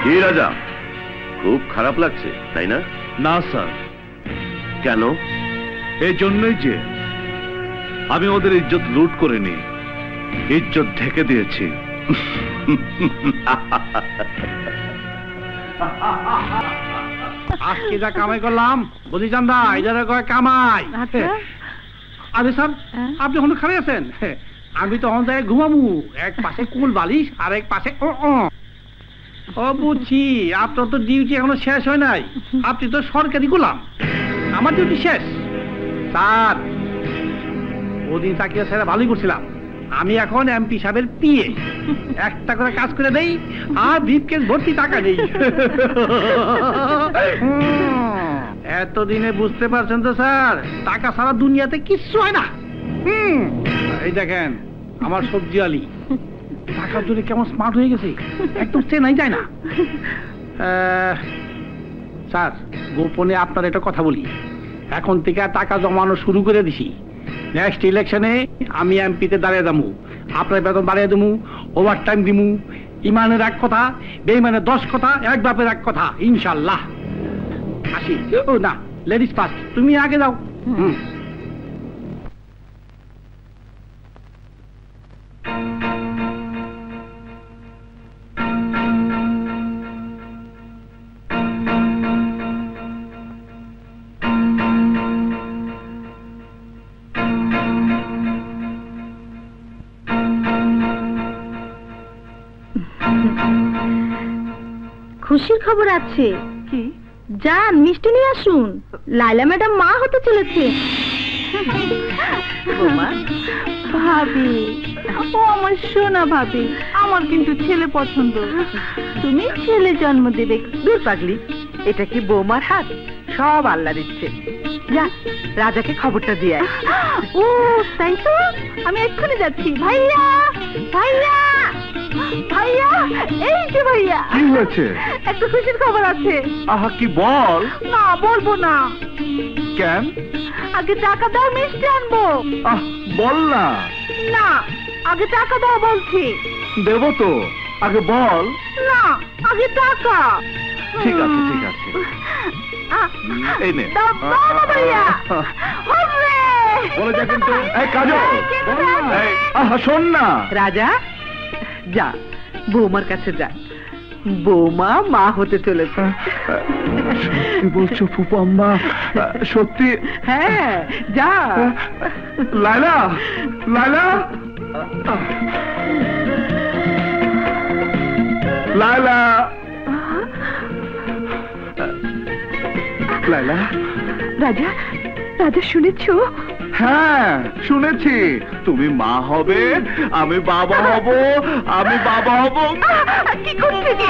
কি রাজা, খুব খারাপ লাগছে তাই না? না স্যার। কেন? এই জন্যই যে আমি ওদের ইজ্জত লুট করে নি, ইজ্জত ঢেকে দিয়েছি। আজকে যা কামাই করলাম বুঝি জানদা, এদের কয় কামাই। আরে স্যার, আপনি এখন খালি আছেন? আমি তখন যাই ঘুমামু, এক পাশে কুল বালিশ আর এক পাশে ও বুঝছি, আপনার তো ডিউটি এখনো শেষ হয় নাই। আপনি তো সরকারি গোলাম, আমার ডিউটি শেষ। স্যার, ওদিন চাকরিটা ছেড়ে ভালোই করছিলাম। আমি এখন এমপি সাহেবের পিএ, একটা করে কাজ করে দেই আর ব্রিফকেস ভর্তি টাকা নেই। এতদিনে বুঝতে পারছেন তো স্যার, টাকা ছাড়া দুনিয়াতে কিচ্ছু হয় না। এই দেখেন আমার সবজি আলি, টাকার জন্য কেমন স্মার্ট হয়ে গেছে, একদম চেনাই যায় না। স্যার, গোপনে আপনার একটা কথা বলি, এখন থেকে টাকা জমানো শুরু করে দিছি। নেক্সট ইলেকশনে আমি এমপিতে দাঁড়িয়ে যাবো, আপনার বেতন বাড়িয়ে দেবো, ওভার টাইম দিমু। ইমানের এক কথা, বেইমানের 10 কথা, এক বাপের এক কথা, ইনশাল্লাহ। আসি। ও না, লেডিস ফার্স্ট, তুমি আগে যাও। খুশির খবর আছে। কি? যান মিষ্টি নিয়ে আসুন, লাইলা ম্যাডাম মা হতে চলেছে। ভাবি, ও আমার সোনা ভাবি, আমার কিন্তু ছেলে পছন্দ। তুমি ছেলে জন্ম দেবে। দূর পাগলি, এটা কি বৌমার হাত? সব আল্লাহ দিচ্ছে। যা, রাজাকে খবরটা দিয়ে আয়। ও তাই তো, আমি এক্ষুনি যাচ্ছি। ভাইয়া, ভাইয়া, ভাইয়া, এই যে ভাইয়া। কি হয়েছে? একটা খুশির খবর আছে। আহা, কি বল। না, বলবো না। কেন? আগে টাকা দাও, মিষ্টি আনবো। আহ, বল না। না, আগে টাকা দাও বলছি। দেবো তো, আগে বল। না, আগে টাকা। ঠিক আছে, ঠিক আছে। এই নে। দাও না ভাইয়া। হবে। বলে যা কিন্তু। এই কাজল, এই আহা শোন না। রাজা, যা বৌমার কাছে যা, বৌমা মা হতে চলেছে। সত্যি বলছো ফুপু আম্মা? সত্যি? হ্যাঁ, যা। লাইলা, লাইলা, লাইলা, লাইলা। রাজা, রাজা শুনেছো? হ্যাঁ শুনেছি, তুমি মা হবে, আমি বাবা হব, আমি বাবা হব। কি করছে?